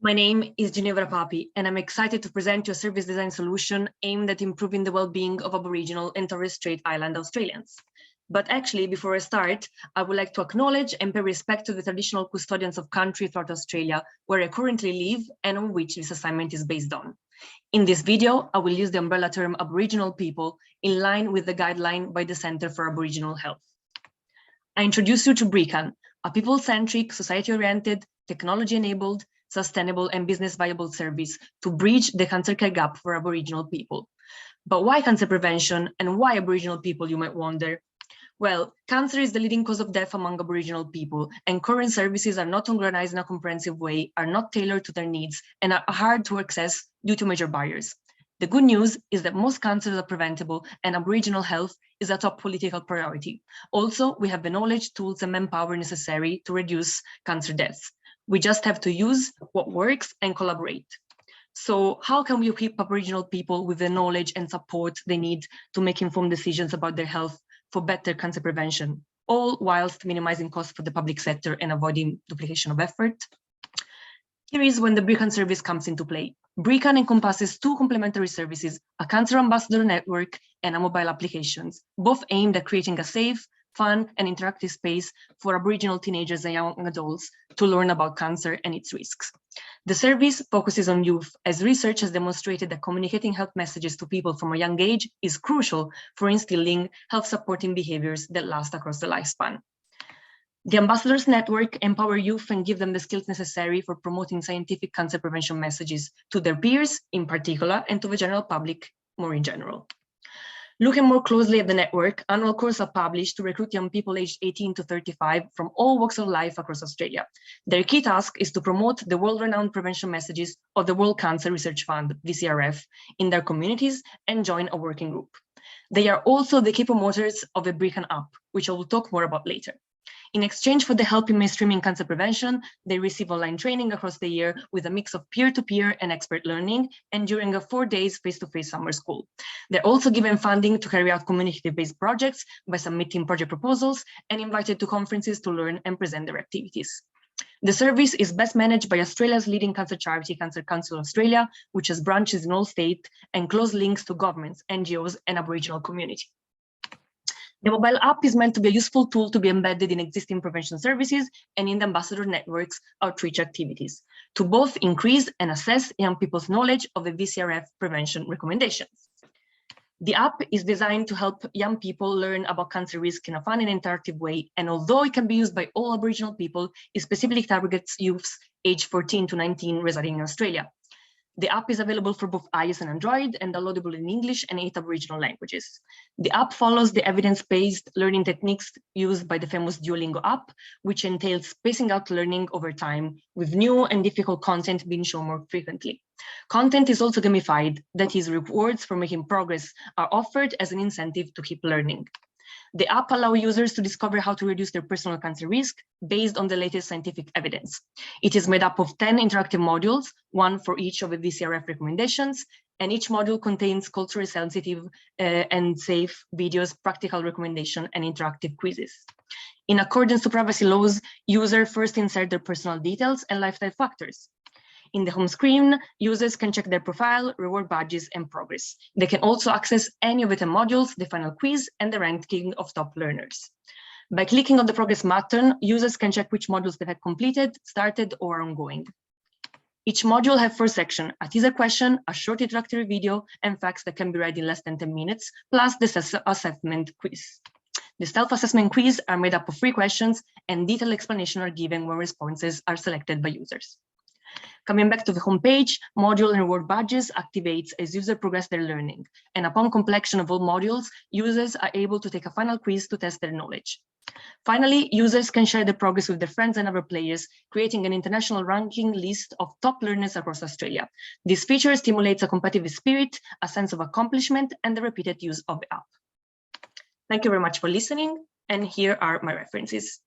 My name is Ginevra Papi, and I'm excited to present you a service design solution aimed at improving the well-being of Aboriginal and Torres Strait Island Australians. But actually, before I start, I would like to acknowledge and pay respect to the traditional custodians of country throughout Australia, where I currently live and on which this assignment is based on. In this video, I will use the umbrella term Aboriginal people in line with the guideline by the Centre for Aboriginal Health. I introduce you to BRICAN, a people-centric, society-oriented, technology-enabled, sustainable and business viable service to bridge the cancer care gap for Aboriginal people. But why cancer prevention and why Aboriginal people, you might wonder? Well, cancer is the leading cause of death among Aboriginal people, and current services are not organized in a comprehensive way, are not tailored to their needs, and are hard to access due to major barriers. The good news is that most cancers are preventable, and Aboriginal health is a top political priority. Also, we have the knowledge, tools, and manpower necessary to reduce cancer deaths. We just have to use what works and collaborate. So how can we equip Aboriginal people with the knowledge and support they need to make informed decisions about their health for better cancer prevention, all whilst minimizing costs for the public sector and avoiding duplication of effort? Here is when the BRICAN service comes into play. BRICAN encompasses two complementary services, a cancer ambassador network and a mobile applications, both aimed at creating a safe, fun and interactive space for Aboriginal teenagers and young adults to learn about cancer and its risks. The service focuses on youth, as research has demonstrated that communicating health messages to people from a young age is crucial for instilling health-supporting behaviors that last across the lifespan. The Ambassadors Network empower youth and give them the skills necessary for promoting scientific cancer prevention messages to their peers in particular and to the general public more in general. Looking more closely at the network, annual courses are published to recruit young people aged 18 to 35 from all walks of life across Australia. Their key task is to promote the world-renowned prevention messages of the World Cancer Research Fund, VCRF, in their communities and join a working group. They are also the key promoters of the BRICAN app, which I will talk more about later. In exchange for the help in mainstreaming cancer prevention, they receive online training across the year with a mix of peer-to-peer and expert learning, and during a 4 days face-to-face summer school. They're also given funding to carry out community-based projects by submitting project proposals and invited to conferences to learn and present their activities. The service is best managed by Australia's leading cancer charity, Cancer Council Australia, which has branches in all states and close links to governments, NGOs, and Aboriginal community. The mobile app is meant to be a useful tool to be embedded in existing prevention services and in the ambassador network's outreach activities, to both increase and assess young people's knowledge of the VCRF prevention recommendations. The app is designed to help young people learn about cancer risk in a fun and interactive way, and although it can be used by all Aboriginal people, it specifically targets youths aged 14 to 19 residing in Australia. The app is available for both iOS and Android and downloadable in English and 8 Aboriginal languages. The app follows the evidence-based learning techniques used by the famous Duolingo app, which entails spacing out learning over time, with new and difficult content being shown more frequently. Content is also gamified, that is, rewards for making progress are offered as an incentive to keep learning. The app allows users to discover how to reduce their personal cancer risk based on the latest scientific evidence. It is made up of 10 interactive modules, one for each of the VCRF recommendations, and each module contains culturally sensitive and safe videos, practical recommendations, and interactive quizzes. In accordance to privacy laws, users first insert their personal details and lifestyle factors. In the home screen, users can check their profile, reward badges, and progress. They can also access any of the 10 modules, the final quiz, and the ranking of top learners. By clicking on the progress button, users can check which modules they have completed, started, or are ongoing. Each module has 4 sections, a teaser question, a short interactive video, and facts that can be read in less than 10 minutes, plus the self-assessment quiz. The self-assessment quiz are made up of 3 questions, and detailed explanations are given when responses are selected by users. Coming back to the homepage, module and reward badges activates as users progress their learning, and upon completion of all modules, users are able to take a final quiz to test their knowledge. Finally, users can share the progress with their friends and other players, creating an international ranking list of top learners across Australia. This feature stimulates a competitive spirit, a sense of accomplishment, and the repeated use of the app. Thank you very much for listening, and here are my references.